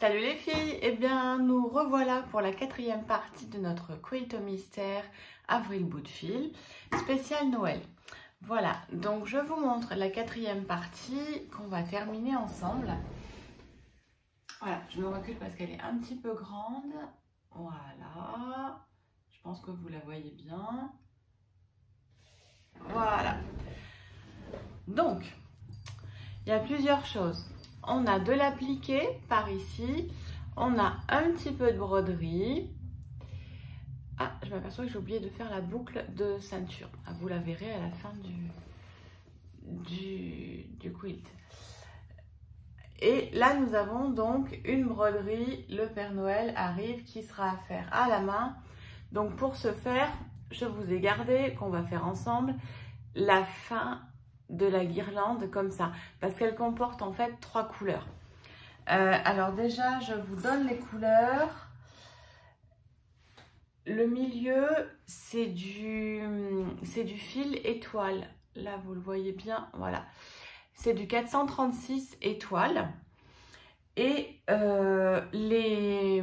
Salut les filles, eh bien nous revoilà pour la 4e partie de notre quilt au mystère Avril bout de fil spécial Noël. Voilà, donc je vous montre la 4e partie qu'on va terminer ensemble. Voilà, je me recule parce qu'elle est un petit peu grande. Voilà, je pense que vous la voyez bien. Voilà. Donc, il y a plusieurs choses. On a de l'appliqué par ici, on a un petit peu de broderie. Ah, je m'aperçois que j'ai oublié de faire la boucle de ceinture. Ah, vous la verrez à la fin du quilt. Et là, nous avons donc une broderie. Le Père Noël arrive qui sera à faire à la main. Donc pour ce faire, je vous ai gardé qu'on va faire ensemble la fin de la guirlande comme ça, parce qu'elle comporte en fait 3 couleurs. Alors déjà, je vous donne les couleurs. Le milieu, c'est du fil étoile. Là, vous le voyez bien, voilà. C'est du 436 étoiles. Et les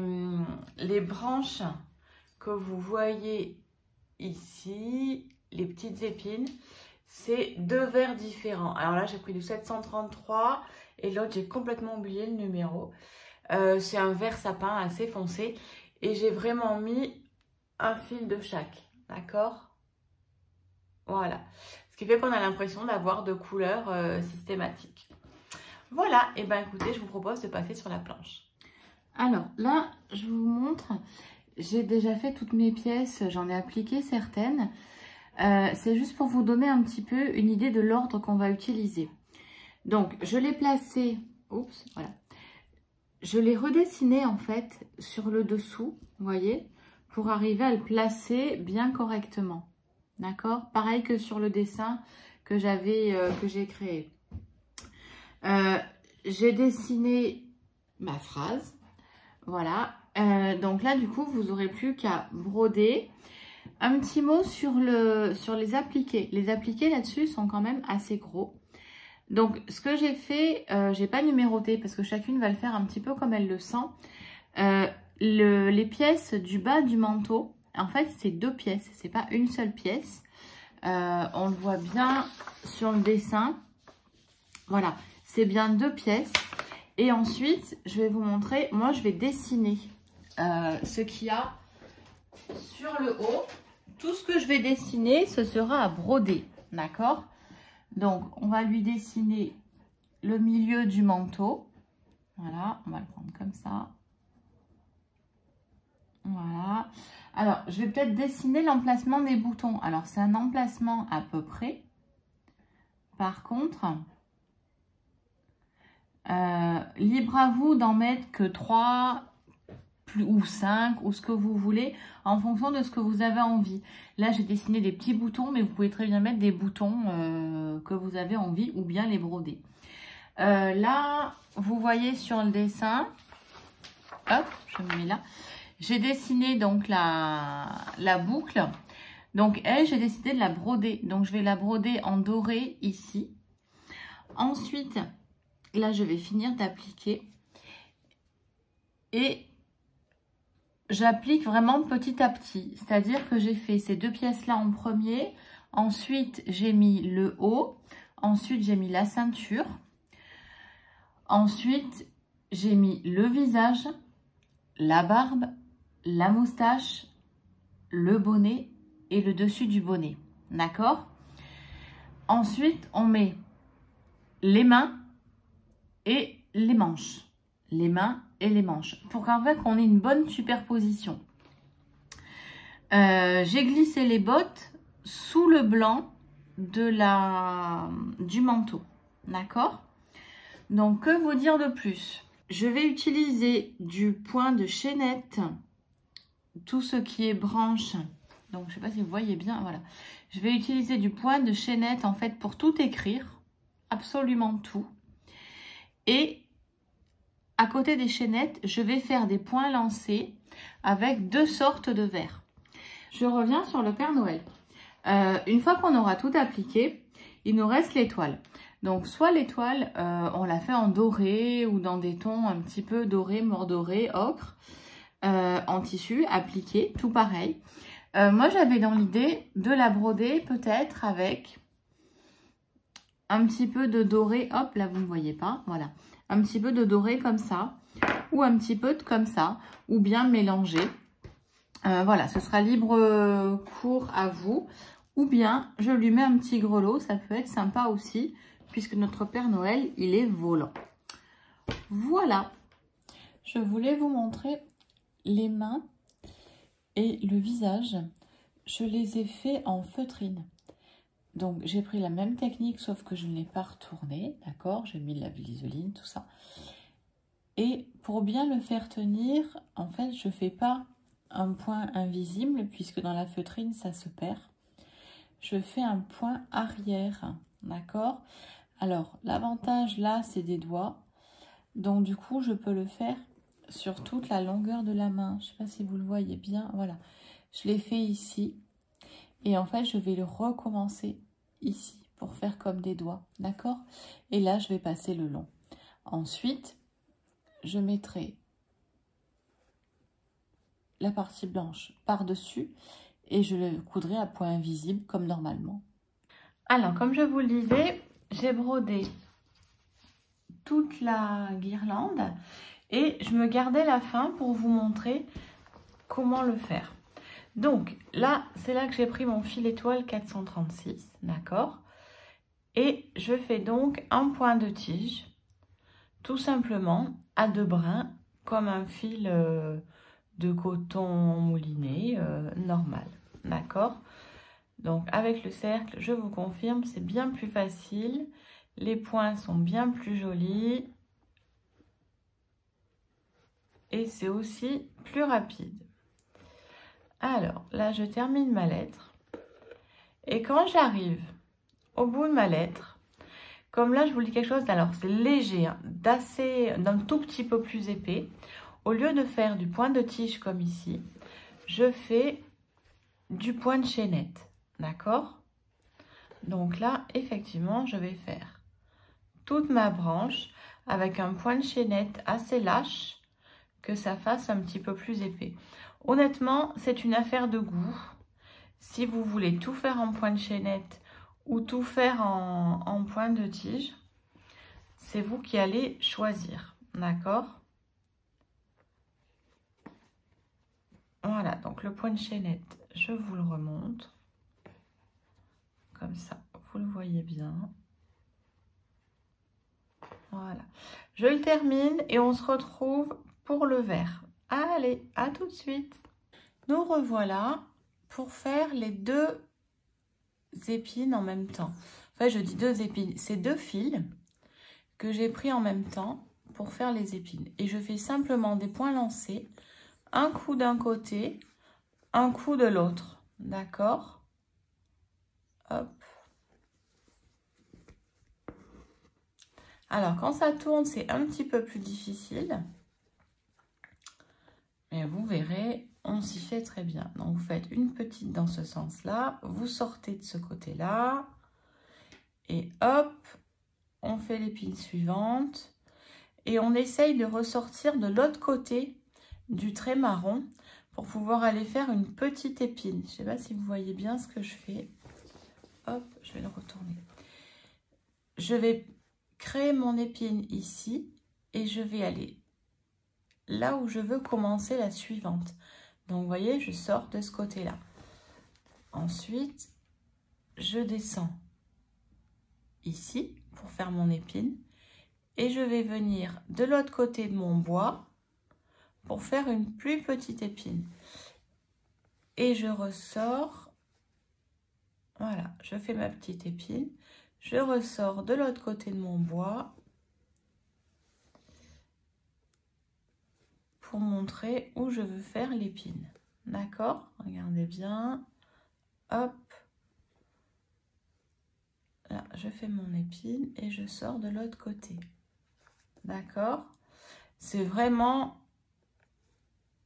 branches que vous voyez ici, les petites épines, c'est 2 verres différents. Alors là, j'ai pris du 733 et l'autre, j'ai complètement oublié le numéro. C'est un vert sapin assez foncé et j'ai vraiment mis un fil de chaque. D'accord? Voilà. Ce qui fait qu'on a l'impression d'avoir 2 couleurs systématiques. Voilà. Et bien, écoutez, je vous propose de passer sur la planche. Alors là, je vous montre. J'ai déjà fait toutes mes pièces. J'en ai appliqué certaines. C'est juste pour vous donner un petit peu une idée de l'ordre qu'on va utiliser. Donc, je l'ai placé, oups, voilà. Je l'ai redessiné en fait sur le dessous, vous voyez, pour arriver à le placer bien correctement. D'accord? Pareil que sur le dessin que j'ai créé. J'ai dessiné ma phrase, voilà. Donc là, du coup, vous n'aurez plus qu'à broder. Un petit mot sur les appliqués. Les appliqués là-dessus sont quand même assez gros. Donc, ce que j'ai fait, j'ai pas numéroté parce que chacune va le faire un petit peu comme elle le sent. Les pièces du bas du manteau, en fait, c'est 2 pièces. C'est pas une seule pièce. On le voit bien sur le dessin. Voilà, c'est bien 2 pièces. Et ensuite, je vais vous montrer. Moi, je vais dessiner ce qu'il y a sur le haut. Tout ce que je vais dessiner, ce sera à broder, d'accord? Donc, on va lui dessiner le milieu du manteau. Voilà, on va le prendre comme ça. Voilà. Alors, je vais peut-être dessiner l'emplacement des boutons. Alors, c'est un emplacement à peu près. Par contre, libre à vous d'en mettre que 3 ou 5 ou ce que vous voulez en fonction de ce que vous avez envie. Là, j'ai dessiné des petits boutons, mais vous pouvez très bien mettre des boutons que vous avez envie ou bien les broder. Là, vous voyez sur le dessin, hop, je me mets là, j'ai dessiné donc la boucle. Donc, elle, j'ai décidé de la broder. Donc, je vais la broder en doré ici. Ensuite, là, je vais finir d'appliquer. Et j'applique vraiment petit à petit, c'est-à-dire que j'ai fait ces 2 pièces-là en premier, ensuite j'ai mis le haut, ensuite j'ai mis la ceinture, ensuite j'ai mis le visage, la barbe, la moustache, le bonnet et le dessus du bonnet, d'accord? Ensuite, on met les mains et les manches. Les mains et les manches pour qu'en fait on ait une bonne superposition. J'ai glissé les bottes sous le blanc du manteau, d'accord? Donc que vous dire de plus? Je vais utiliser du point de chaînette, tout ce qui est branche. Donc je sais pas si vous voyez bien, voilà. Je vais utiliser du point de chaînette en fait pour tout écrire, absolument tout. Et à côté des chaînettes, je vais faire des points lancés avec 2 sortes de verres. Je reviens sur le Père Noël. Une fois qu'on aura tout appliqué, il nous reste l'étoile. Donc, soit l'étoile, on l'a fait en doré ou dans des tons un petit peu doré, mordoré, ocre, en tissu appliqué, tout pareil. Moi, j'avais dans l'idée de la broder peut-être avec un petit peu de doré. Hop, là, vous ne voyez pas. Voilà. Un petit peu de doré comme ça. Ou un petit peu de comme ça. Ou bien mélanger. Voilà, ce sera libre cours à vous. Ou bien, je lui mets un petit grelot. Ça peut être sympa aussi. Puisque notre Père Noël, il est volant. Voilà. Je voulais vous montrer les mains et le visage. Je les ai faits en feutrine. Donc, j'ai pris la même technique, sauf que je ne l'ai pas retournée, d'accord? J'ai mis de la glisoline, tout ça. Et pour bien le faire tenir, en fait, je ne fais pas un point invisible, puisque dans la feutrine, ça se perd. Je fais un point arrière, d'accord? Alors, l'avantage, là, c'est des doigts. Donc, du coup, je peux le faire sur toute la longueur de la main. Je ne sais pas si vous le voyez bien. Voilà. Je l'ai fait ici. Et en fait, je vais le recommencer ici pour faire comme des doigts. D'accord? Et là, je vais passer le long. Ensuite, je mettrai la partie blanche par-dessus et je le coudrai à point invisible comme normalement. Alors, comme je vous le disais, j'ai brodé toute la guirlande et je me gardais la fin pour vous montrer comment le faire. Donc là, c'est là que j'ai pris mon fil étoile 436, d'accord? Et je fais donc un point de tige, tout simplement à 2 brins, comme un fil de coton mouliné normal, d'accord? Donc avec le cercle, je vous confirme, c'est bien plus facile. Les points sont bien plus jolis. Et c'est aussi plus rapide. Alors, là, je termine ma lettre. Et quand j'arrive au bout de ma lettre, comme là, je vous dis quelque chose, alors c'est léger, hein, d'un tout petit peu plus épais. Au lieu de faire du point de tige comme ici, je fais du point de chaînette. D'accord? Donc là, effectivement, je vais faire toute ma branche avec un point de chaînette assez lâche, que ça fasse un petit peu plus épais. Honnêtement, c'est une affaire de goût. Si vous voulez tout faire en point de chaînette ou tout faire en point de tige, c'est vous qui allez choisir. D'accord? Voilà, donc le point de chaînette, je vous le remonte. Comme ça, vous le voyez bien. Voilà. Je le termine et on se retrouve pour le vert. Allez, à tout de suite. Nous revoilà pour faire les 2 épines en même temps. Enfin, je dis 2 épines. C'est 2 fils que j'ai pris en même temps pour faire les épines. Et je fais simplement des points lancés. Un coup d'un côté, un coup de l'autre. D'accord? Hop. Alors, quand ça tourne, c'est un petit peu plus difficile. Mais vous verrez, on s'y fait très bien. Donc, vous faites une petite dans ce sens-là. Vous sortez de ce côté-là. Et hop, on fait l'épine suivante. Et on essaye de ressortir de l'autre côté du trait marron pour pouvoir aller faire une petite épine. Je ne sais pas si vous voyez bien ce que je fais. Hop, je vais le retourner. Je vais créer mon épine ici et je vais aller là où je veux commencer la suivante. Donc, vous voyez, je sors de ce côté-là. Ensuite, je descends ici pour faire mon épine et je vais venir de l'autre côté de mon bois pour faire une plus petite épine. Et je ressors, voilà, je fais ma petite épine, je ressors de l'autre côté de mon bois pour montrer où je veux faire l'épine. D'accord? Regardez bien. Hop. Là, je fais mon épine et je sors de l'autre côté. D'accord? C'est vraiment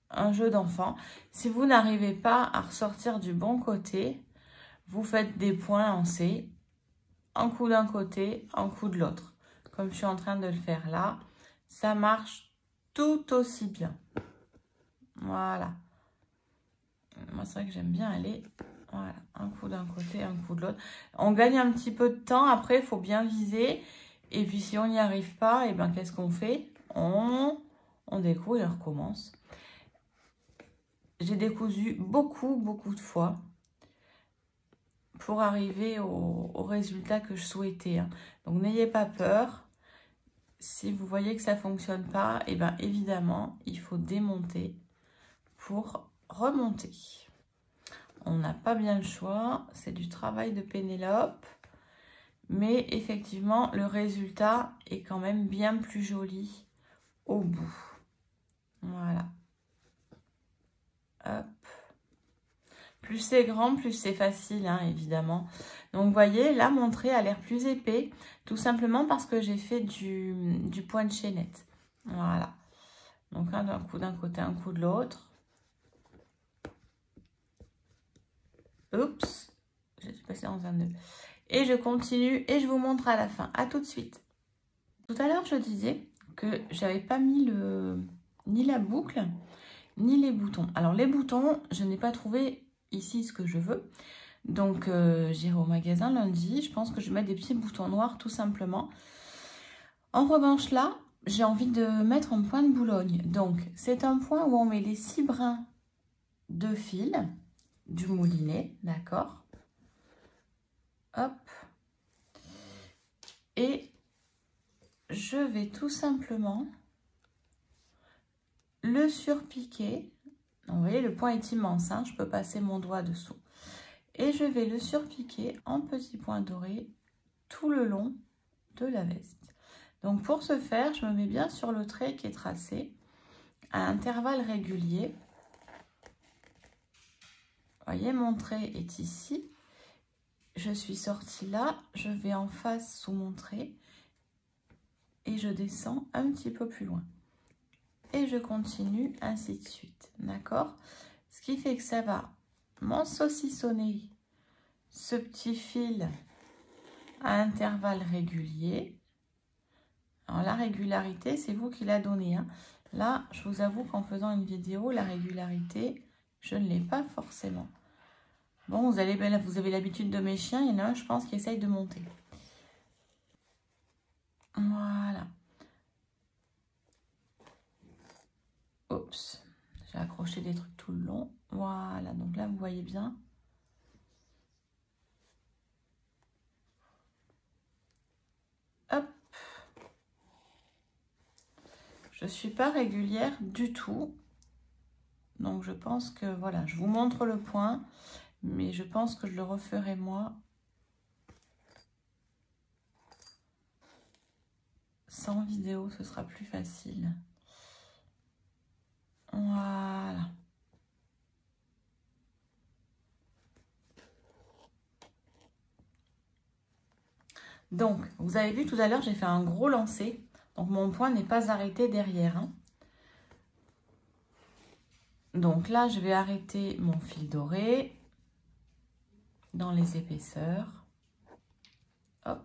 un jeu d'enfant. Si vous n'arrivez pas à ressortir du bon côté, vous faites des points lancés un coup d'un côté, un coup de l'autre. Comme je suis en train de le faire là, ça marche tout aussi bien. Voilà. Moi, c'est vrai que j'aime bien aller, voilà, un coup d'un côté, un coup de l'autre. On gagne un petit peu de temps. Après, il faut bien viser. Et puis, si on n'y arrive pas, et ben, qu'est-ce qu'on fait? On découle et on recommence. J'ai décousu beaucoup de fois pour arriver au résultat que je souhaitais. Hein. Donc, n'ayez pas peur. Si vous voyez que ça ne fonctionne pas, et bien évidemment, il faut démonter pour remonter. On n'a pas bien le choix. C'est du travail de Pénélope. Mais effectivement, le résultat est quand même bien plus joli au bout. Voilà. Hop. Plus c'est grand, plus c'est facile, hein, évidemment. Donc, vous voyez, là, mon trait a l'air plus épais, tout simplement parce que j'ai fait du point de chaînette. Voilà. Donc, un coup d'un côté, un coup de l'autre. Oups, je suis passée dans un nœud. Et je continue et je vous montre à la fin. À tout de suite. Tout à l'heure, je disais que j'avais pas mis ni la boucle, ni les boutons. Alors, les boutons, je n'ai pas trouvé ici ce que je veux. Donc, j'irai au magasin lundi. Je pense que je vais mettre des petits boutons noirs, tout simplement. En revanche, là, j'ai envie de mettre un point de Boulogne. Donc, c'est un point où on met les 6 brins de fil du moulinet, d'accord? Hop. Et je vais tout simplement le surpiquer. Vous voyez, le point est immense, hein, je peux passer mon doigt dessous. Et je vais le surpiquer en petits points dorés tout le long de la veste. Donc pour ce faire, je me mets bien sur le trait qui est tracé à intervalles réguliers. Vous voyez, mon trait est ici. Je suis sortie là, je vais en face sous mon trait et je descends un petit peu plus loin. Et je continue ainsi de suite, d'accord? Ce qui fait que ça va m'ensaucissonner ce petit fil à intervalles réguliers. Alors la régularité, c'est vous qui la donnez. Hein. Là, je vous avoue qu'en faisant une vidéo, la régularité, je ne l'ai pas forcément. Bon, vous avez l'habitude de mes chiens. Il y en a un, je pense, qui essaye de monter. Voilà. Oups. J'ai accroché des trucs tout le long. Voilà. Donc là, vous voyez bien. Hop. Je ne suis pas régulière du tout. Donc, je pense que, voilà, je vous montre le point. Mais je pense que je le referai moi sans vidéo, ce sera plus facile. Voilà. Donc, vous avez vu tout à l'heure, j'ai fait un gros lancer. Donc, mon point n'est pas arrêté derrière. Hein. Donc là, je vais arrêter mon fil doré dans les épaisseurs. Hop,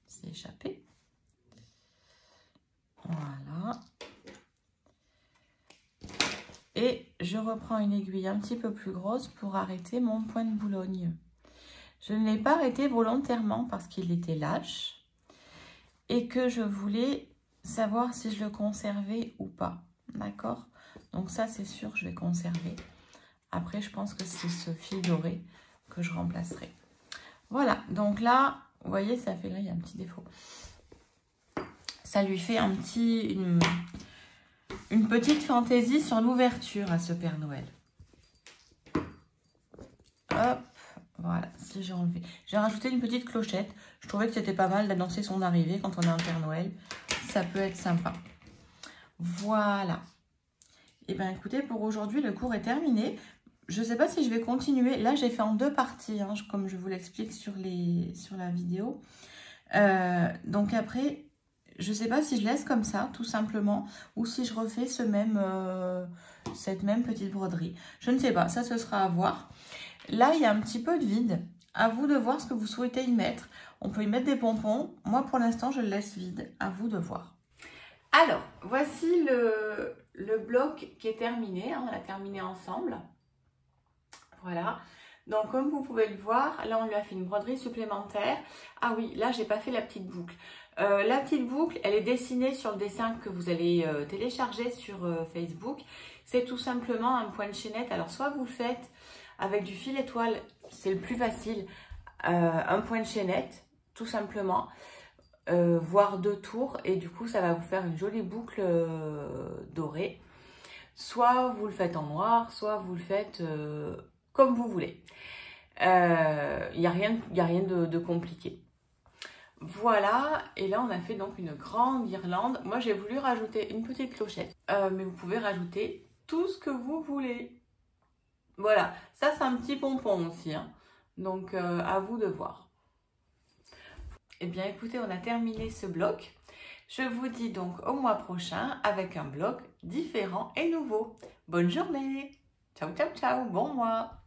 c'est échappé. Voilà. Et je reprends une aiguille un petit peu plus grosse pour arrêter mon point de Boulogne. Je ne l'ai pas arrêté volontairement parce qu'il était lâche et que je voulais savoir si je le conservais ou pas. D'accord? Donc ça, c'est sûr, je vais conserver. Après, je pense que c'est ce fil doré que je remplacerai. Voilà, donc là, vous voyez, ça fait là, il y a un petit défaut. Ça lui fait une petite fantaisie sur l'ouverture à ce Père Noël. Hop, voilà, si j'ai enlevé. J'ai rajouté une petite clochette. Je trouvais que c'était pas mal d'annoncer son arrivée quand on a un Père Noël. Ça peut être sympa. Voilà. Et bien écoutez, pour aujourd'hui, le cours est terminé. Je ne sais pas si je vais continuer. Là, j'ai fait en 2 parties, hein, comme je vous l'explique sur la vidéo. Donc après, je ne sais pas si je laisse comme ça, tout simplement, ou si je refais cette même petite broderie. Je ne sais pas, ça, ce sera à voir. Là, il y a un petit peu de vide. À vous de voir ce que vous souhaitez y mettre. On peut y mettre des pompons. Moi, pour l'instant, je le laisse vide. À vous de voir. Alors, voici le bloc qui est terminé. Hein, on l'a terminé ensemble. Voilà. Donc, comme vous pouvez le voir, là, on lui a fait une broderie supplémentaire. Ah oui, là, j'ai pas fait la petite boucle. La petite boucle, elle est dessinée sur le dessin que vous allez télécharger sur Facebook. C'est tout simplement un point de chaînette. Alors, soit vous le faites avec du fil étoile, c'est le plus facile. Un point de chaînette, tout simplement. Voire 2 tours. Et du coup, ça va vous faire une jolie boucle dorée. Soit vous le faites en noir, soit vous le faites comme vous voulez. Il n'y a rien de compliqué. Voilà, et là on a fait donc une grande guirlande. Moi j'ai voulu rajouter une petite clochette, mais vous pouvez rajouter tout ce que vous voulez. Voilà, ça c'est un petit pompon aussi, hein. Donc à vous de voir. Eh bien écoutez, on a terminé ce bloc. Je vous dis donc au mois prochain avec un bloc différent et nouveau. Bonne journée. Ciao, ciao, ciao, bon mois.